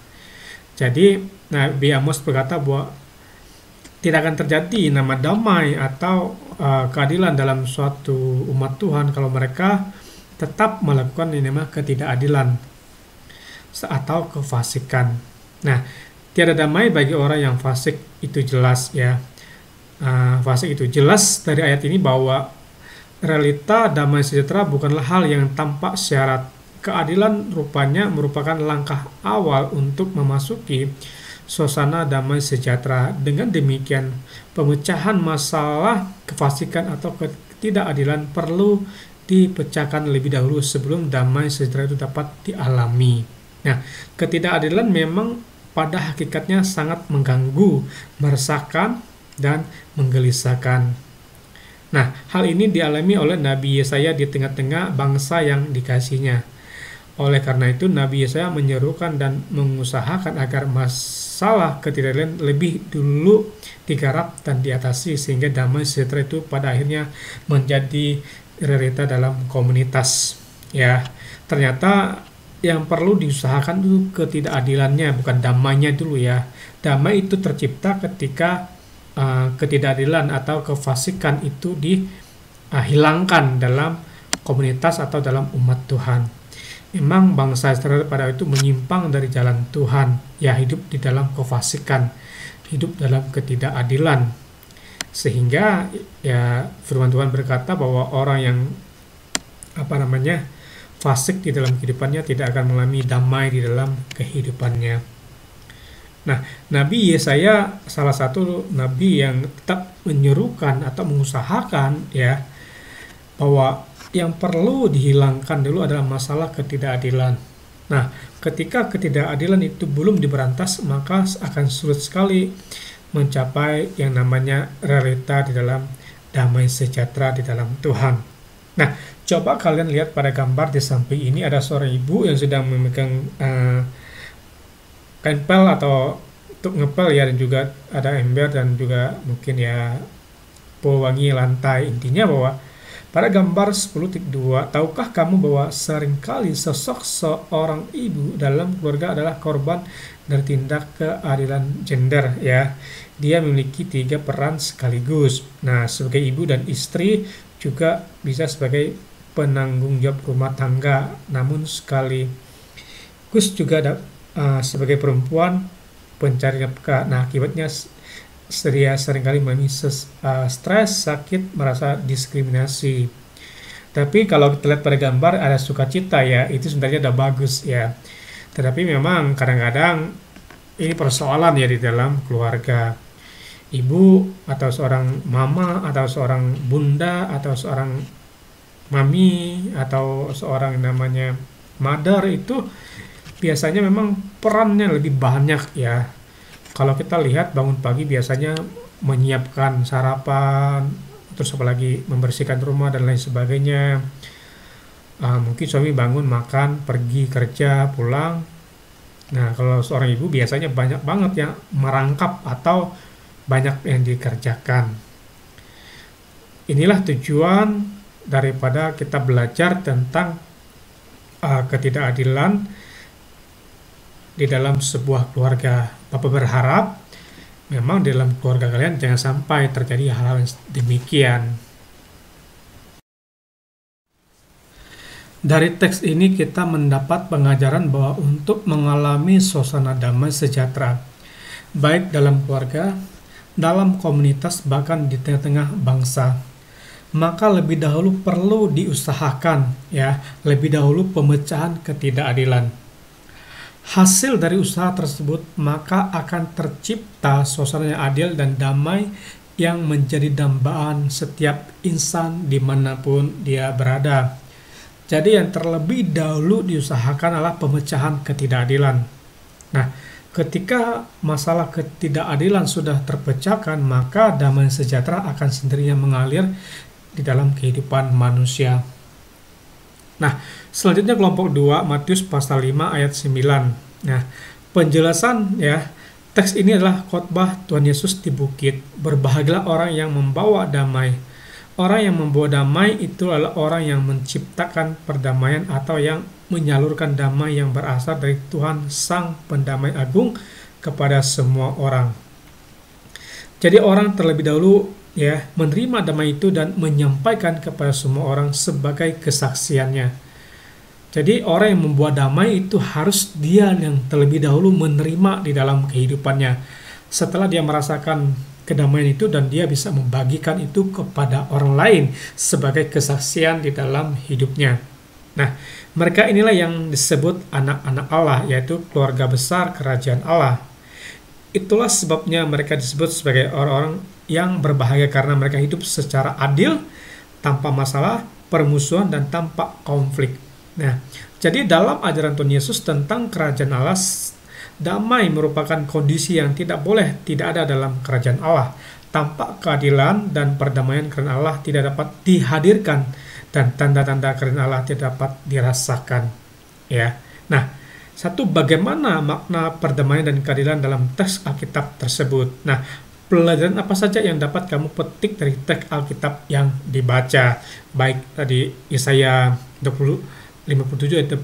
Jadi Nabi Amos berkata bahwa tidak akan terjadi nama damai atau keadilan dalam suatu umat Tuhan kalau mereka tetap melakukan yang namanya ketidakadilan atau kefasikan. Nah, tiada damai bagi orang yang fasik, itu jelas ya. Fasik itu jelas dari ayat ini bahwa realita damai sejahtera bukanlah hal yang tanpa syarat. Keadilan rupanya merupakan langkah awal untuk memasuki suasana damai sejahtera. Dengan demikian, pemecahan masalah kefasikan atau ketidakadilan perlu dipecahkan lebih dahulu sebelum damai sejahtera itu dapat dialami. Nah, ketidakadilan memang pada hakikatnya sangat mengganggu, meresahkan, dan menggelisahkan. Nah, hal ini dialami oleh Nabi Yesaya di tengah-tengah bangsa yang dikasihinya. Oleh karena itu, Nabi Yesaya menyerukan dan mengusahakan agar masalah ketidakadilan lebih dulu digarap dan diatasi sehingga damai sejahtera itu pada akhirnya menjadi realita dalam komunitas. Ya, ternyata yang perlu diusahakan itu ketidakadilannya, bukan damainya dulu ya. Damai itu tercipta ketika ketidakadilan atau kefasikan itu dihilangkan dalam komunitas atau dalam umat Tuhan. Memang bangsa Israel pada itu menyimpang dari jalan Tuhan, ya hidup di dalam kefasikan, hidup dalam ketidakadilan. Sehingga ya firman Tuhan berkata bahwa orang yang fasik di dalam kehidupannya tidak akan mengalami damai di dalam kehidupannya. Nah, Nabi Yesaya salah satu nabi yang tetap menyerukan atau mengusahakan ya bahwa yang perlu dihilangkan dulu adalah masalah ketidakadilan. Nah, ketika ketidakadilan itu belum diberantas, maka akan sulit sekali mencapai yang namanya realita di dalam damai sejahtera di dalam Tuhan. Nah, coba kalian lihat pada gambar di samping ini ada seorang ibu yang sedang memegang kain pel atau untuk ngepel ya, dan juga ada ember dan juga mungkin ya pewangi lantai. Intinya bahwa pada gambar 10.2, tahukah kamu bahwa seringkali sosok seorang ibu dalam keluarga adalah korban dari tindak keadilan gender ya. Dia memiliki 3 peran sekaligus. Nah, sebagai ibu dan istri juga bisa sebagai penanggung jawab rumah tangga. Namun sekaligus juga sebagai perempuan pencari nafkah. Nah, akibatnya dia seringkali mengalami stres, sakit, merasa diskriminasi. Tapi kalau kita lihat pada gambar ada sukacita ya, itu sebenarnya udah bagus ya. Tetapi memang kadang-kadang ini persoalan ya di dalam keluarga. Ibu atau seorang mama atau seorang bunda atau seorang mami atau seorang namanya mother itu biasanya memang perannya lebih banyak ya. Kalau kita lihat bangun pagi biasanya menyiapkan sarapan, terus apalagi membersihkan rumah dan lain sebagainya. Mungkin suami bangun, makan, pergi kerja, pulang. Nah, kalau seorang ibu biasanya banyak banget yang merangkap atau banyak yang dikerjakan. Inilah tujuan daripada kita belajar tentang ketidakadilan di dalam sebuah keluarga. Bapak berharap memang di dalam keluarga kalian jangan sampai terjadi hal-hal demikian. Dari teks ini kita mendapat pengajaran bahwa untuk mengalami suasana damai sejahtera, baik dalam keluarga, dalam komunitas, bahkan di tengah-tengah bangsa, maka lebih dahulu perlu diusahakan ya, lebih dahulu pemecahan ketidakadilan. Hasil dari usaha tersebut maka akan tercipta suasana yang adil dan damai yang menjadi dambaan setiap insan dimanapun dia berada. Jadi yang terlebih dahulu diusahakan adalah pemecahan ketidakadilan. Nah, ketika masalah ketidakadilan sudah terpecahkan, maka damai sejahtera akan sendirinya mengalir di dalam kehidupan manusia. Nah, selanjutnya kelompok 2, Matius pasal 5 ayat 9. Nah, penjelasan ya, teks ini adalah khotbah Tuhan Yesus di bukit. Berbahagialah orang yang membawa damai, Orang yang membawa damai itu adalah orang yang menciptakan perdamaian atau yang menyalurkan damai yang berasal dari Tuhan Sang Pendamai Agung kepada semua orang. Jadi orang terlebih dahulu ya menerima damai itu dan menyampaikan kepada semua orang sebagai kesaksiannya. Jadi orang yang membuat damai itu harus dia yang terlebih dahulu menerima di dalam kehidupannya. Setelah dia merasakan kedamaian itu dan dia bisa membagikan itu kepada orang lain sebagai kesaksian di dalam hidupnya. Nah, mereka inilah yang disebut anak-anak Allah, yaitu keluarga besar kerajaan Allah. Itulah sebabnya mereka disebut sebagai orang-orang yang berbahagia karena mereka hidup secara adil, tanpa masalah, permusuhan, dan tanpa konflik. Nah, jadi dalam ajaran Tuhan Yesus tentang kerajaan Allah, damai merupakan kondisi yang tidak ada dalam kerajaan Allah. Tanpa keadilan dan perdamaian kerajaan Allah tidak dapat dihadirkan dan tanda-tanda kerajaan Allah tidak dapat dirasakan. Ya, nah, satu, bagaimana makna perdamaian dan keadilan dalam teks Alkitab tersebut. Nah, pelajaran apa saja yang dapat kamu petik dari teks Alkitab yang dibaca? Baik tadi Yesaya 57 ayat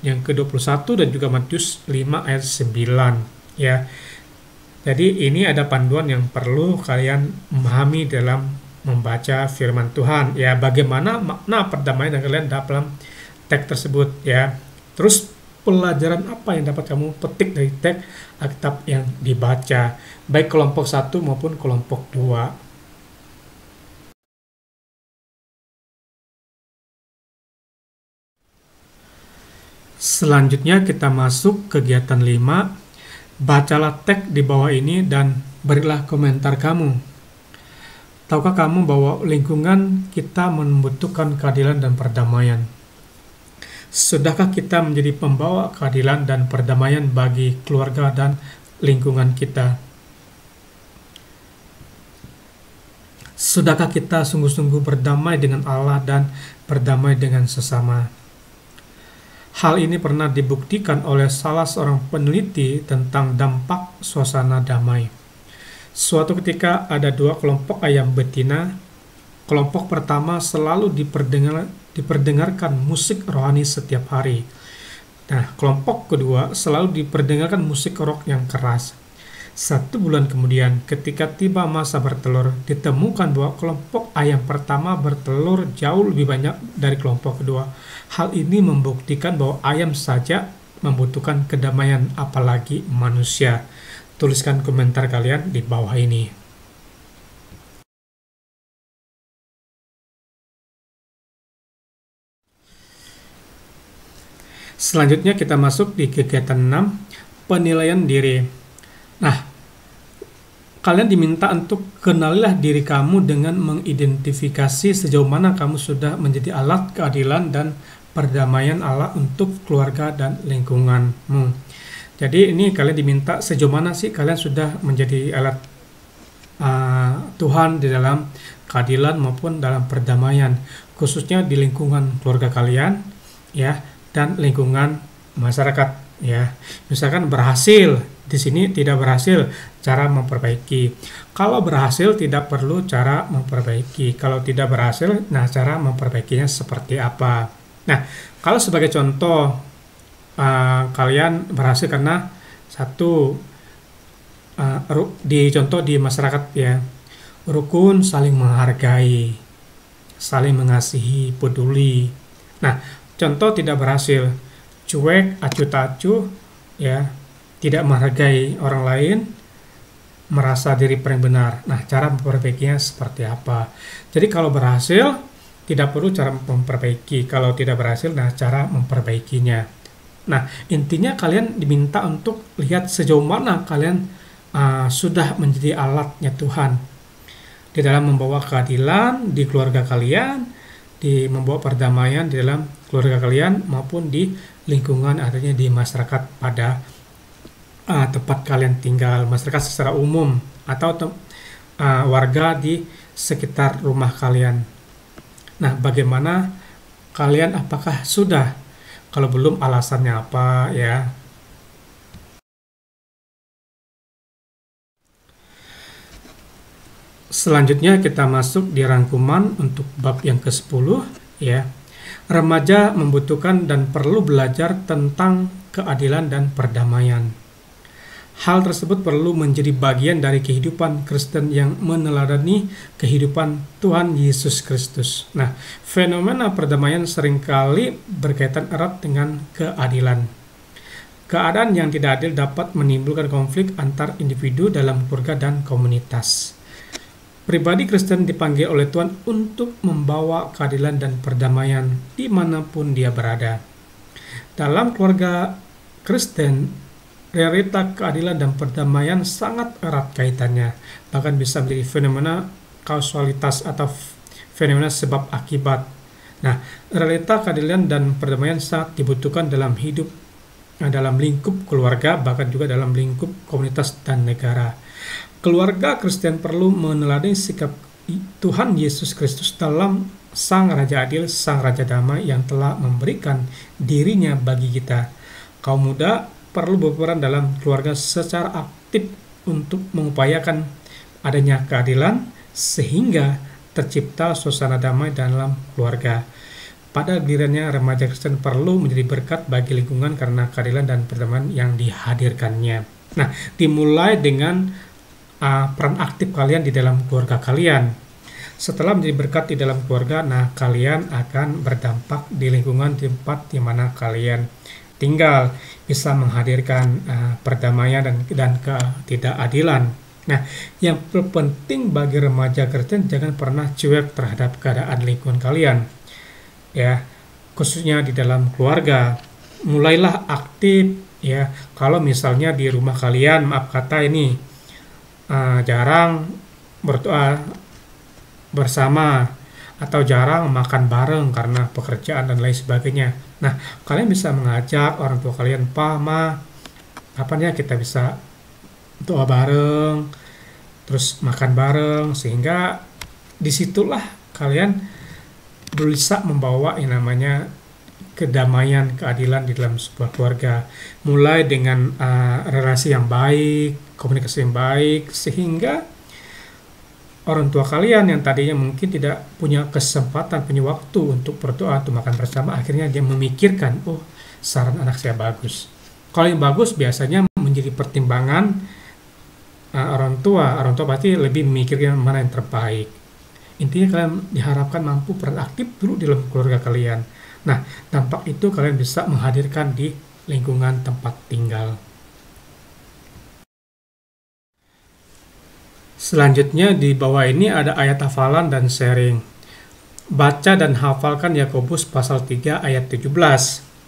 yang ke-21 dan juga Matius 5 ayat 9 ya. Jadi ini ada panduan yang perlu kalian memahami dalam membaca firman Tuhan ya, bagaimana makna perdamaian dan kalian dalam teks tersebut ya. Terus pelajaran apa yang dapat kamu petik dari teks Alkitab yang dibaca, baik kelompok 1 maupun kelompok 2. Selanjutnya kita masuk kegiatan 5. Bacalah teks di bawah ini dan berilah komentar kamu. Tahukah kamu bahwa lingkungan kita membutuhkan keadilan dan perdamaian? Sudahkah kita menjadi pembawa keadilan dan perdamaian bagi keluarga dan lingkungan kita? Sudahkah kita sungguh-sungguh berdamai dengan Allah dan berdamai dengan sesama? Hal ini pernah dibuktikan oleh salah seorang peneliti tentang dampak suasana damai. Suatu ketika ada 2 kelompok ayam betina. Kelompok pertama selalu diperdengarkan musik rohani setiap hari. Nah, kelompok kedua selalu diperdengarkan musik rock yang keras. 1 bulan kemudian, ketika tiba masa bertelur, ditemukan bahwa kelompok ayam pertama bertelur jauh lebih banyak dari kelompok kedua. Hal ini membuktikan bahwa ayam saja membutuhkan kedamaian, apalagi manusia. Tuliskan komentar kalian di bawah ini. Selanjutnya kita masuk di kegiatan 6, penilaian diri. Nah, kalian diminta untuk kenalilah diri kamu dengan mengidentifikasi sejauh mana kamu sudah menjadi alat keadilan dan perdamaian Allah untuk keluarga dan lingkunganmu. Jadi ini kalian diminta sejauh mana sih kalian sudah menjadi alat Tuhan di dalam keadilan maupun dalam perdamaian, khususnya di lingkungan keluarga kalian ya, dan lingkungan masyarakat ya. Misalkan berhasil, di sini tidak berhasil, cara memperbaiki. Kalau berhasil tidak perlu cara memperbaiki. Kalau tidak berhasil, nah cara memperbaikinya seperti apa? Nah, kalau sebagai contoh kalian berhasil karena satu di contoh di masyarakat ya, rukun, saling menghargai, saling mengasihi, peduli. Nah, contoh tidak berhasil, cuek, acuh tak acuh, ya, tidak menghargai orang lain, merasa diri paling benar. Nah, cara memperbaikinya seperti apa? Jadi kalau berhasil, tidak perlu cara memperbaiki. Kalau tidak berhasil, nah cara memperbaikinya. Nah, intinya kalian diminta untuk lihat sejauh mana kalian sudah menjadi alatnya Tuhan di dalam membawa keadilan di keluarga kalian, di membawa perdamaian di dalam keluarga kalian maupun di lingkungan, artinya di masyarakat pada tempat kalian tinggal, masyarakat secara umum atau warga di sekitar rumah kalian. Nah, bagaimana kalian, apakah sudah? Kalau belum, alasannya apa ya? Selanjutnya kita masuk di rangkuman untuk bab yang ke-10 ya. Remaja membutuhkan dan perlu belajar tentang keadilan dan perdamaian. Hal tersebut perlu menjadi bagian dari kehidupan Kristen yang meneladani kehidupan Tuhan Yesus Kristus. Nah, fenomena perdamaian seringkali berkaitan erat dengan keadilan. Keadaan yang tidak adil dapat menimbulkan konflik antar individu dalam keluarga dan komunitas. Pribadi Kristen dipanggil oleh Tuhan untuk membawa keadilan dan perdamaian dimanapun dia berada. Dalam keluarga Kristen, realita keadilan dan perdamaian sangat erat kaitannya, bahkan bisa menjadi fenomena kausalitas atau fenomena sebab akibat. Nah, realita keadilan dan perdamaian sangat dibutuhkan dalam hidup, dalam lingkup keluarga, bahkan juga dalam lingkup komunitas dan negara. Keluarga Kristen perlu meneladani sikap Tuhan Yesus Kristus dalam Sang Raja Adil, Sang Raja Damai yang telah memberikan dirinya bagi kita. Kaum muda perlu berperan dalam keluarga secara aktif untuk mengupayakan adanya keadilan sehingga tercipta suasana damai dalam keluarga. Pada gilirannya, remaja Kristen perlu menjadi berkat bagi lingkungan karena keadilan dan perdamaian yang dihadirkannya. Nah, dimulai dengan peran aktif kalian di dalam keluarga kalian. Setelah menjadi berkat di dalam keluarga, nah kalian akan berdampak di lingkungan tempat di mana kalian tinggal, bisa menghadirkan perdamaian dan ketidakadilan. Nah, yang terpenting bagi remaja Kristen, jangan pernah cuek terhadap keadaan lingkungan kalian, ya, khususnya di dalam keluarga. Mulailah aktif, ya. Kalau misalnya di rumah kalian, maaf kata ini jarang berdoa bersama atau jarang makan bareng karena pekerjaan dan lain sebagainya. Nah, kalian bisa mengajak orang tua kalian, "Pa, Ma, kapan ya kita bisa doa bareng, terus makan bareng," sehingga disitulah kalian bisa membawa yang namanya kedamaian, keadilan di dalam sebuah keluarga. Mulai dengan relasi yang baik, komunikasi yang baik, sehingga orang tua kalian yang tadinya mungkin tidak punya kesempatan, punya waktu untuk berdoa atau makan bersama, akhirnya dia memikirkan, oh, saran anak saya bagus. Kalau yang bagus biasanya menjadi pertimbangan orang tua pasti lebih memikirkan mana yang terbaik. Intinya kalian diharapkan mampu peran aktif dulu di dalam keluarga kalian. Nah, dampak itu kalian bisa menghadirkan di lingkungan tempat tinggal. Selanjutnya di bawah ini ada ayat hafalan dan sharing. Baca dan hafalkan Yakobus pasal 3 ayat 17.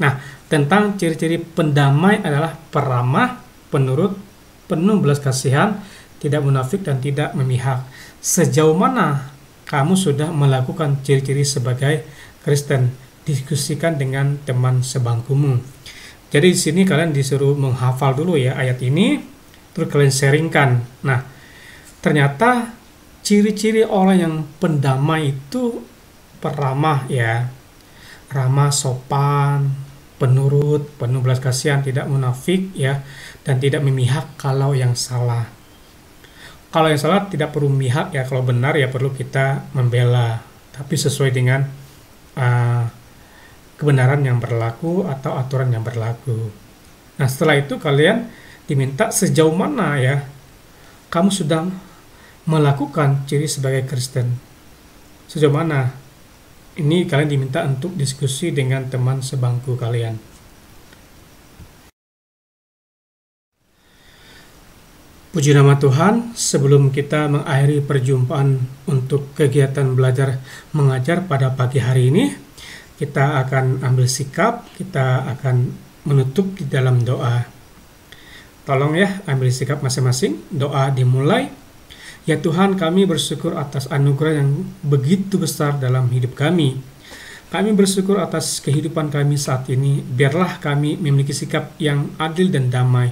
Nah, tentang ciri-ciri pendamai adalah peramah, penurut, penuh belas kasihan, tidak munafik dan tidak memihak. Sejauh mana kamu sudah melakukan ciri-ciri sebagai Kristen? Diskusikan dengan teman sebangkumu. Jadi di sini kalian disuruh menghafal dulu ya ayat ini, terus kalian sharingkan. Nah, ternyata ciri-ciri orang yang pendamai itu peramah ya, ramah, sopan, penurut, penuh belas kasihan, tidak munafik ya, dan tidak memihak kalau yang salah. Kalau yang salah tidak perlu memihak ya, kalau benar ya perlu kita membela, tapi sesuai dengan kebenaran yang berlaku atau aturan yang berlaku. Nah, setelah itu kalian diminta sejauh mana ya kamu sedang melakukan ciri sebagai Kristen. Sejauh mana? Ini kalian diminta untuk diskusi dengan teman sebangku kalian. Puji nama Tuhan, sebelum kita mengakhiri perjumpaan untuk kegiatan belajar mengajar pada pagi hari ini, kita akan ambil sikap, kita akan menutup di dalam doa. Tolong ya, ambil sikap masing-masing. Doa dimulai. Ya Tuhan, kami bersyukur atas anugerah yang begitu besar dalam hidup kami. Kami bersyukur atas kehidupan kami saat ini. Biarlah kami memiliki sikap yang adil dan damai.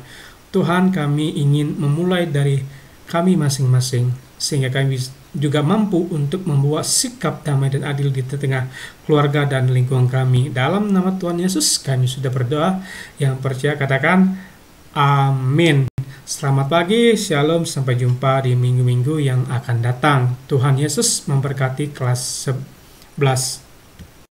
Tuhan, kami ingin memulai dari kami masing-masing, sehingga kami juga mampu untuk membawa sikap damai dan adil di tengah keluarga dan lingkungan kami. Dalam nama Tuhan Yesus kami sudah berdoa. Yang percaya katakan amin. Selamat pagi, shalom, sampai jumpa di minggu-minggu yang akan datang. Tuhan Yesus memberkati kelas 11.